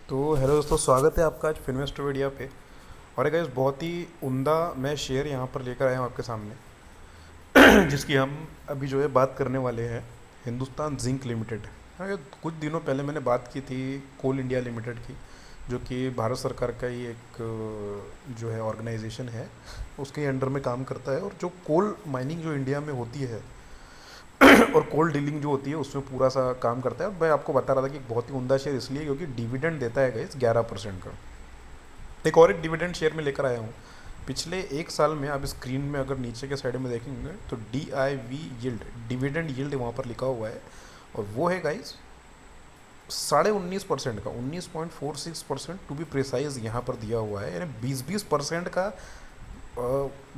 तो हेलो दोस्तों, स्वागत है आपका आज फिनवेस्टोपीडिया पे। और एक गाइस बहुत ही उम्दा मैं शेयर यहाँ पर लेकर आया हूँ आपके सामने जिसकी हम अभी जो है बात करने वाले हैं। Hindustan zinc limited. हाँ, ये कुछ दिनों पहले मैंने बात की थी कोल इंडिया लिमिटेड की, जो कि भारत सरकार का ही एक जो है ऑर्गेनाइजेशन है, उसके अंडर में काम करता है। और जो कोल माइनिंग जो इंडिया में होती है और कोल डीलिंग जो होती है उसमें पूरा सा काम करता है। और मैं आपको बता रहा था कि एक बहुत ही उम्दा शेयर इसलिए क्योंकि डिविडेंड देता है गाइस 11% का। एक और एक डिविडेंड शेयर में लेकर आया हूँ। पिछले एक साल में आप स्क्रीन में अगर नीचे के साइड में देखेंगे तो DIV यील्ड, डिविडेंड यील्ड वहाँ पर लिखा हुआ है। और वो है गाइस 19.5% का, 19.46% टू बी प्रिसाइज यहाँ पर दिया हुआ है। यानी 20% का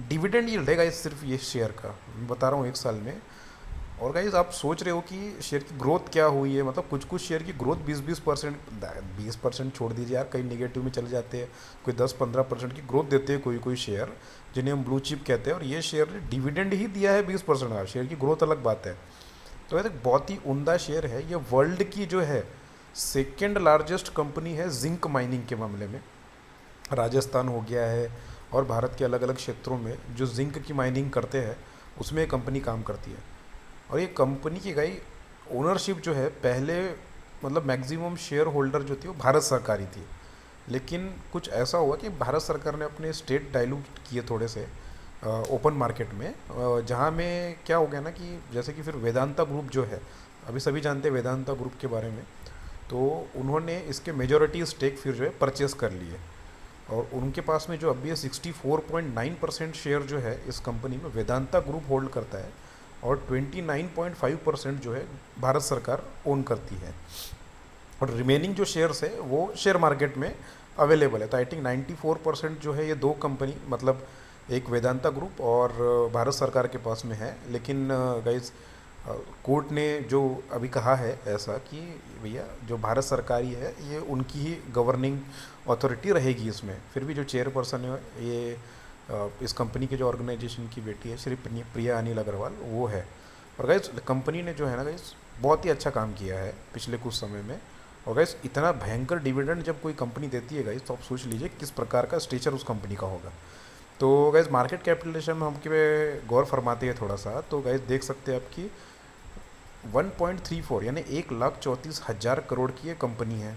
डिविडेंड यील्ड है गाइस सिर्फ ये शेयर का, मैं बता रहा हूँ एक साल में। और गाइज आप सोच रहे हो कि शेयर की ग्रोथ क्या हुई है, मतलब कुछ कुछ शेयर की ग्रोथ 20% 20% छोड़ दीजिए यार, कई नेगेटिव में चले जाते हैं। कोई 10-15% की ग्रोथ देते हैं कोई कोई शेयर, जिन्हें हम ब्लू चिप कहते हैं। और ये शेयर ने डिविडेंड ही दिया है 20% का, शेयर की ग्रोथ अलग बात है। तो ये बहुत ही उम्दा शेयर है। ये वर्ल्ड की जो है सेकेंड लार्जेस्ट कंपनी है जिंक माइनिंग के मामले में। राजस्थान हो गया है और भारत के अलग अलग क्षेत्रों में जो जिंक की माइनिंग करते हैं उसमें ये कंपनी काम करती है। और ये कंपनी की गई ओनरशिप जो है पहले, मतलब मैक्सिमम शेयर होल्डर जो थी वो भारत सरकार ही थी। लेकिन कुछ ऐसा हुआ कि भारत सरकार ने अपने स्टेट डाइल्यूट किए थोड़े से ओपन मार्केट में, जहाँ में क्या हो गया ना कि जैसे कि फिर वेदांता ग्रुप जो है, अभी सभी जानते हैं वेदांता ग्रुप के बारे में, तो उन्होंने इसके मेजॉरिटी स्टेक फिर जो है परचेस कर लिए। और उनके पास में जो अभी है 64.9% शेयर जो है इस कंपनी में वेदांता ग्रुप होल्ड करता है। और 29.5% जो है भारत सरकार ओन करती है। और रिमेनिंग जो शेयर्स है वो शेयर मार्केट में अवेलेबल है। तो आई थिंक 94% जो है ये दो कंपनी, मतलब एक वेदांता ग्रुप और भारत सरकार के पास में है। लेकिन गाइज कोर्ट ने जो अभी कहा है ऐसा कि भैया जो भारत सरकारी है ये उनकी ही गवर्निंग अथॉरिटी रहेगी इसमें। फिर भी जो चेयरपर्सन है ये इस कंपनी के जो ऑर्गेनाइजेशन की बेटी है श्री प्रिया अनिल अग्रवाल, वो है। और गाइस कंपनी ने जो है ना गाइस बहुत ही अच्छा काम किया है पिछले कुछ समय में। और गाइस इतना भयंकर डिविडेंड जब कोई कंपनी देती है गाइस, तो आप सोच लीजिए किस प्रकार का स्ट्रक्चर उस कंपनी का होगा। तो गाइस मार्केट कैपिटलाइजेशन में हम पे गौर फरमाते हैं थोड़ा सा, तो गाइस देख सकते हैं आपकी 1.34 यानी 1,34,000 करोड़ की ये कंपनी है।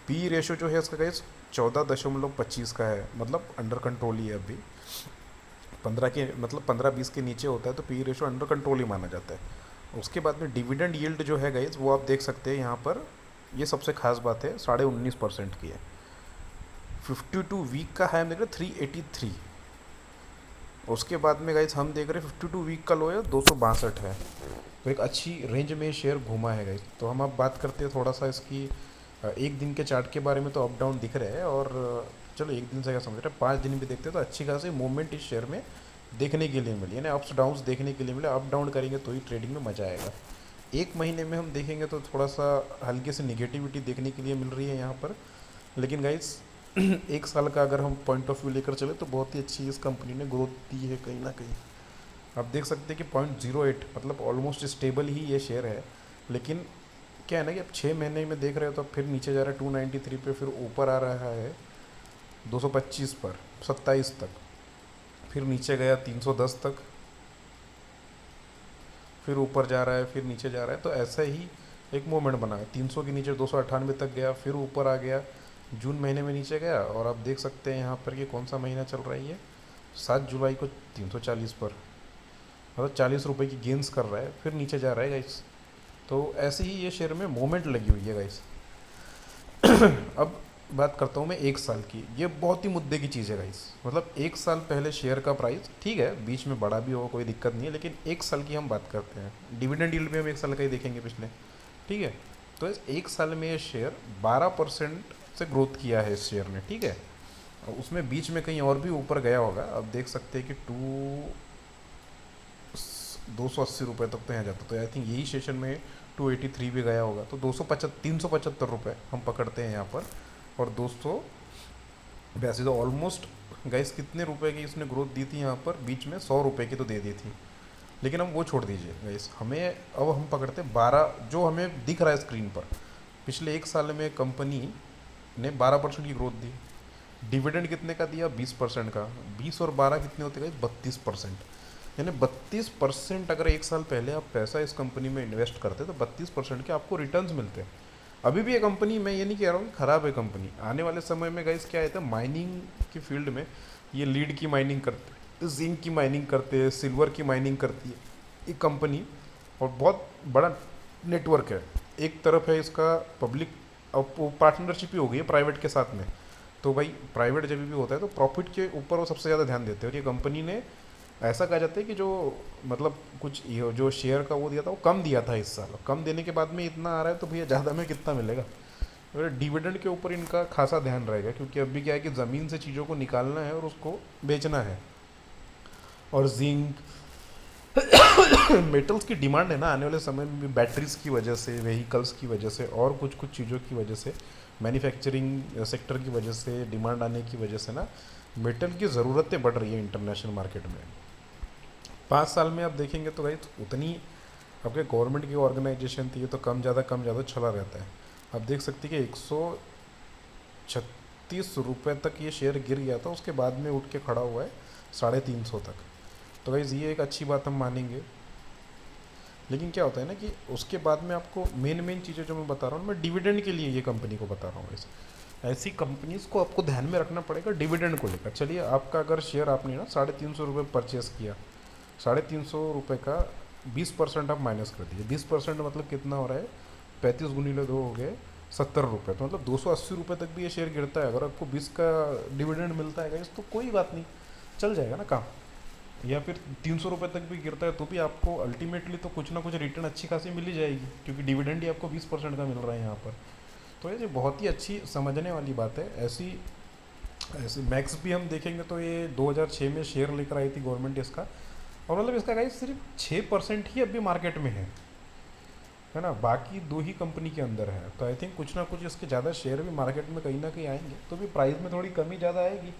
पी रेशो जो है इसका गाइस 14.25 का है, मतलब अंडर कंट्रोल ही है अभी। 15 के मतलब 15-20 के नीचे होता है तो पी रेशो अंडर कंट्रोल ही माना जाता है। उसके बाद में डिविडेंड यील्ड जो है गाइस वो आप देख सकते हैं यहाँ पर, ये सबसे खास बात है, 19.5% की है। 52 वीक का है हम देख रहे 383। उसके बाद में गाइस हम देख रहे 52 वीक का लो है 262 है। तो एक अच्छी रेंज में शेयर घूमा है गाइस। तो हम अब बात करते हैं थोड़ा सा इसकी एक दिन के चार्ट के बारे में। तो अप डाउन दिख रहे हैं, और चलो एक दिन से क्या समझ रहे हैं, 5 दिन भी देखते हैं तो अच्छी खासी मूवमेंट इस शेयर में देखने के लिए मिली, यानी अप्स डाउन्स देखने के लिए मिले। अप डाउन करेंगे तो ही ट्रेडिंग में मज़ा आएगा। एक महीने में हम देखेंगे तो थोड़ा सा हल्की सी निगेटिविटी देखने के लिए मिल रही है यहाँ पर। लेकिन गाइस एक साल का अगर हम पॉइंट ऑफ व्यू लेकर चले तो बहुत ही अच्छी इस कंपनी ने ग्रोथ दी है कहीं ना कहीं। आप देख सकते हैं कि 0.08 मतलब ऑलमोस्ट स्टेबल ही ये शेयर है। लेकिन क्या है ना कि अब 6 महीने में देख रहे हो तो अब फिर नीचे जा रहा है 293 पे, फिर ऊपर आ रहा है 225 पर 27 तक, फिर नीचे गया 310 तक, फिर ऊपर जा रहा है, फिर नीचे जा रहा है। तो ऐसा ही एक मोमेंट बना है, 300 के नीचे 298 तक गया, फिर ऊपर आ गया, जून महीने में नीचे गया। और आप देख सकते हैं यहाँ पर कि कौन सा महीना चल रहा है, ये 7 जुलाई को 340 पर, मतलब 40 रुपये की गेंस कर रहा है, फिर नीचे जा रहा है गाइस। तो ऐसे ही ये शेयर में मोमेंट लगी हुई है गाइस। अब बात करता हूँ मैं एक साल की, ये बहुत ही मुद्दे की चीज़ है गाइस। मतलब एक साल पहले शेयर का प्राइस ठीक है, बीच में बढ़ा भी हो कोई दिक्कत नहीं है, लेकिन एक साल की हम बात करते हैं। डिविडेंड यील्ड में हम एक साल का ही देखेंगे पिछले, ठीक है। तो इस एक साल में ये शेयर 12% से ग्रोथ किया है इस शेयर ने, ठीक है। और उसमें बीच में कहीं और भी ऊपर गया होगा, अब देख सकते हैं कि 280 रुपये तक तो यहाँ जाता। तो आई थिंक यही सेशन में 283 भी गया होगा। तो 375 रुपये हम पकड़ते हैं यहाँ पर। और 282, तो ऑलमोस्ट गाइस कितने रुपए की इसने ग्रोथ दी थी यहाँ पर, बीच में 100 रुपये की तो दे दी थी। लेकिन हम वो छोड़ दीजिए गाइस, हमें अब हम पकड़ते 12 जो हमें दिख रहा है स्क्रीन पर, पिछले एक साल में कंपनी ने 12% की ग्रोथ दी। डिविडेंड कितने का दिया? 20% का। 20 और 12 कितने होते गए? 32%। यानी 32% अगर एक साल पहले आप पैसा इस कंपनी में इन्वेस्ट करते तो 32% के आपको रिटर्न्स मिलते हैं। अभी भी ये कंपनी, मैं ये नहीं कह रहा हूँ कि ख़राब है कंपनी, आने वाले समय में गाइस क्या है, माइनिंग की फील्ड में ये लीड की माइनिंग करते हैं, जिंक की माइनिंग करते हैं, सिल्वर की माइनिंग करती है ये कंपनी, और बहुत बड़ा नेटवर्क है। एक तरफ है इसका पब्लिक, अब वो पार्टनरशिप ही हो गई है प्राइवेट के साथ में। तो भाई प्राइवेट जब भी होता है तो प्रॉफिट के ऊपर वो सबसे ज़्यादा ध्यान देते हैं, और ये कंपनी ने ऐसा कहा जाता है कि जो मतलब कुछ जो शेयर का वो दिया था वो कम दिया था इस साल, कम देने के बाद में इतना आ रहा है तो भैया ज़्यादा में कितना मिलेगा। और डिविडेंड के ऊपर इनका खासा ध्यान रहेगा, क्योंकि अभी क्या है कि ज़मीन से चीज़ों को निकालना है और उसको बेचना है। और जिंक मेटल्स की डिमांड है ना आने वाले समय में भी, बैटरीज की वजह से, व्हीकल्स की वजह से, और कुछ कुछ चीज़ों की वजह से, मैन्युफैक्चरिंग सेक्टर की वजह से, डिमांड आने की वजह से ना मेटल की ज़रूरतें बढ़ रही है इंटरनेशनल मार्केट में। 5 साल में आप देखेंगे तो भाई उतनी आपके गवर्नमेंट की ऑर्गेनाइजेशन थी, ये तो कम ज़्यादा चला रहता है। आप देख सकते हैं कि 136 रुपये तक ये शेयर गिर गया था, उसके बाद में उठ के खड़ा हुआ है 350 तक। तो भाई ये एक अच्छी बात हम मानेंगे। लेकिन क्या होता है ना कि उसके बाद में आपको मेन चीज़ें जो मैं बता रहा हूँ, मैं डिविडेंड के लिए ये कंपनी को बता रहा हूँ। ऐसी कंपनीज को आपको ध्यान में रखना पड़ेगा डिविडेंड को लेकर। चलिए आपका अगर शेयर आपने ना 350 रुपये परचेस किया, 350 रुपये का 20% आप माइनस कर दीजिए। 20% मतलब कितना हो रहा है? 35 गुनीले 2 हो गए 70 रुपये। तो मतलब 280 रुपये तक भी ये शेयर गिरता है। अगर आपको 20 का डिविडेंड मिलता है तो कोई बात नहीं, चल जाएगा ना काम। या फिर 300 रुपये तक भी गिरता है तो भी आपको अल्टीमेटली तो कुछ ना कुछ रिटर्न अच्छी खासी मिल ही जाएगी, क्योंकि डिविडेंड ही आपको 20% का मिल रहा है यहाँ पर। तो ये बहुत ही अच्छी समझने वाली बात है। ऐसी ऐसी मैक्स भी हम देखेंगे तो ये 2006 में शेयर लेकर आई थी गवर्नमेंट इसका, और मतलब इसका गाइस सिर्फ 6% ही अभी मार्केट में है ना, बाकी 2 ही कंपनी के अंदर है। तो आई थिंक कुछ ना कुछ इसके ज़्यादा शेयर भी मार्केट में कहीं ना कहीं आएंगे, तो भी प्राइस में थोड़ी कमी ज़्यादा आएगी,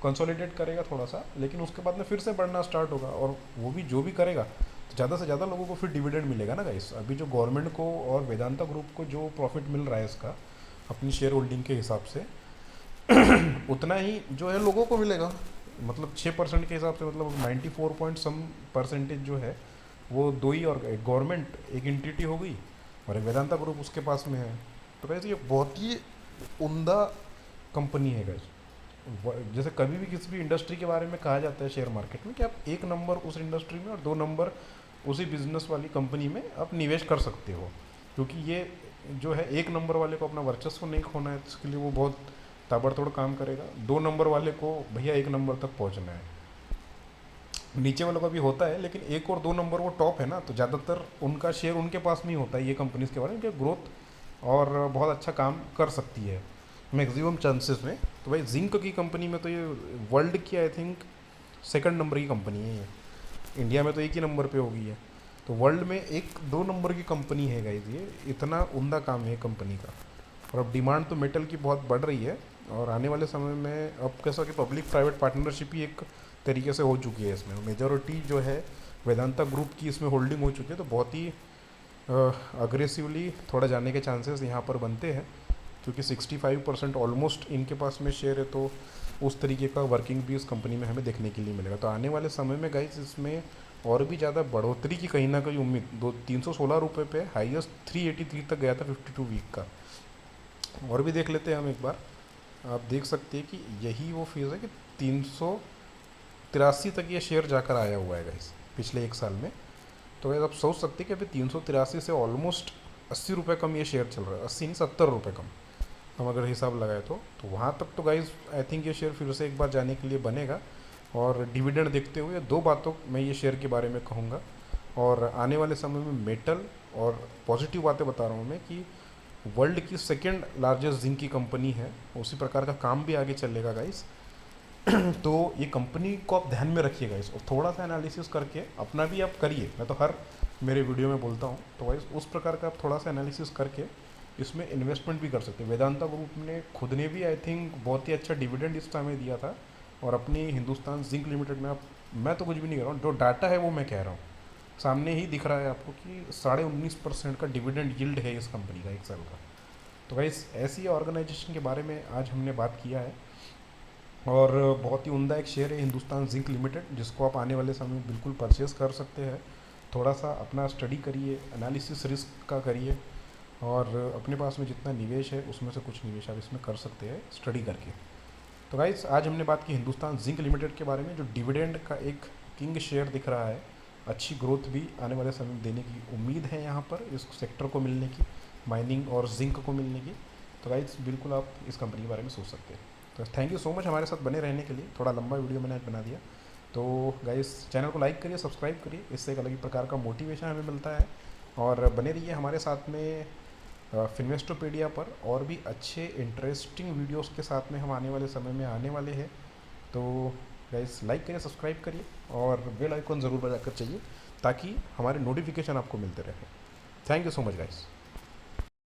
कंसोलिडेट करेगा थोड़ा सा, लेकिन उसके बाद में फिर से बढ़ना स्टार्ट होगा। और वो भी जो भी करेगा तो ज़्यादा से ज़्यादा लोगों को फिर डिविडेंड मिलेगा ना गाइस। अभी जो गवर्नमेंट को और वेदांता ग्रुप को जो प्रॉफिट मिल रहा है इसका अपनी शेयर होल्डिंग के हिसाब से उतना ही जो है लोगों को मिलेगा। मतलब 6% के हिसाब से मतलब 94 पॉइंट सम परसेंटेज जो है वो 2 ही, और एक गवर्नमेंट एक एंटिटी हो गई और एक वेदांता ग्रुप उसके पास में है। तो वैसे ये बहुत ही उम्दा कंपनी है गाइस। जैसे कभी भी किसी भी इंडस्ट्री के बारे में कहा जाता है शेयर मार्केट में कि आप 1 नंबर उस इंडस्ट्री में और 2 नंबर उसी बिजनेस वाली कंपनी में आप निवेश कर सकते हो, क्योंकि ये जो है 1 नंबर वाले को अपना वर्चस्व नहीं खोना है, इसके लिए वो बहुत ताबड़तोड़ काम करेगा। 2 नंबर वाले को भैया 1 नंबर तक पहुंचना है, नीचे वालों का भी होता है, लेकिन 1 और 2 नंबर वो टॉप है ना, तो ज़्यादातर उनका शेयर उनके पास नहीं होता है। ये कंपनीज के बारे में कि ग्रोथ और बहुत अच्छा काम कर सकती है मैक्सिमम चांसेस में। तो भाई जिंक की कंपनी में तो ये वर्ल्ड की आई थिंक 2nd नंबर की कंपनी है ये, इंडिया में तो 1 ही नंबर पे हो गई है, तो वर्ल्ड में 1-2 नंबर की कंपनी है गाइस। ये इतना उम्दा काम है कंपनी का। और अब डिमांड तो मेटल की बहुत बढ़ रही है, और आने वाले समय में अब कैसा कि पब्लिक प्राइवेट पार्टनरशिप ही एक तरीके से हो चुकी है इसमें, मेजॉरिटी जो है वेदांता ग्रुप की इसमें होल्डिंग हो चुकी है। तो बहुत ही अग्रेसिवली थोड़ा जाने के चांसेस यहाँ पर बनते हैं, क्योंकि 65% ऑलमोस्ट इनके पास में शेयर है, तो उस तरीके का वर्किंग भी इस कंपनी में हमें देखने के लिए मिलेगा। तो आने वाले समय में गाइस इसमें और भी ज़्यादा बढ़ोतरी की कहीं ना कहीं उम्मीद। 316 रुपये पे हाईएस्ट 383 तक गया था 52 वीक का। और भी देख लेते हैं हम एक बार। आप देख सकते हैं कि यही वो फेज़ है कि 383 तक ये शेयर जाकर आया हुआ है गाइस पिछले 1 साल में। तो गाइस आप सोच सकते हैं कि अभी 383 से ऑलमोस्ट 80 रुपये कम ये शेयर चल रहा है, 80 नहीं 70 रुपये कम हम अगर हिसाब लगाए तो वहाँ तक तो गाइस आई थिंक ये शेयर फिर से एक बार जाने के लिए बनेगा। और डिविडेंड देखते हुए 2 बातों मैं ये शेयर के बारे में कहूँगा, और आने वाले समय में मेटल और पॉजिटिव बातें बता रहा हूँ मैं कि वर्ल्ड की 2nd लार्जेस्ट जिंक की कंपनी है, उसी प्रकार का काम भी आगे चलेगा गाइस। तो ये कंपनी को आप ध्यान में रखिएगा इस, और थोड़ा सा एनालिसिस करके अपना भी आप करिए। मैं तो हर मेरे वीडियो में बोलता हूँ, तो गाइस उस प्रकार का आप थोड़ा सा एनालिसिस करके इसमें इन्वेस्टमेंट भी कर सकते हैं। वेदांता ग्रुप ने खुद ने भी आई थिंक बहुत ही अच्छा डिविडेंड इस समय दिया था, और अपनी हिंदुस्तान जिंक लिमिटेड में आप, मैं तो कुछ भी नहीं कर रहा हूँ, जो डाटा है वो मैं कह रहा हूँ, सामने ही दिख रहा है आपको कि 19.5% का डिविडेंड यील्ड है इस कंपनी का 1 साल का। तो गाइस ऐसी ऑर्गेनाइजेशन के बारे में आज हमने बात किया है, और बहुत ही उम्दा एक शेयर है हिंदुस्तान जिंक लिमिटेड, जिसको आप आने वाले समय में बिल्कुल परचेज़ कर सकते हैं। थोड़ा सा अपना स्टडी करिए, एनालिसिस रिस्क का करिए, और अपने पास में जितना निवेश है उसमें से कुछ निवेश आप इसमें कर सकते हैं स्टडी करके। तो गाइस आज हमने बात की हिंदुस्तान जिंक लिमिटेड के बारे में, जो डिविडेंड का एक किंग शेयर दिख रहा है, अच्छी ग्रोथ भी आने वाले समय में देने की उम्मीद है यहाँ पर इस सेक्टर को मिलने की, माइनिंग और जिंक को मिलने की। तो गाइस बिल्कुल आप इस कंपनी के बारे में सोच सकते हैं। तो थैंक यू सो मच हमारे साथ बने रहने के लिए। थोड़ा लंबा वीडियो मैंने आज बना दिया, तो गाइस चैनल को लाइक करिए, सब्सक्राइब करिए, इससे एक अलग ही प्रकार का मोटिवेशन हमें मिलता है। और बने रहिए हमारे साथ में फिन्वेस्टोपीडिया पर, और भी अच्छे इंटरेस्टिंग वीडियोस के साथ में हम आने वाले समय में आने वाले हैं। तो गाइस लाइक करिए, सब्सक्राइब करिए, और बेल आइकॉन ज़रूर बजा कर चाहिए, ताकि हमारे नोटिफिकेशन आपको मिलते रहे। Thank you so much guys.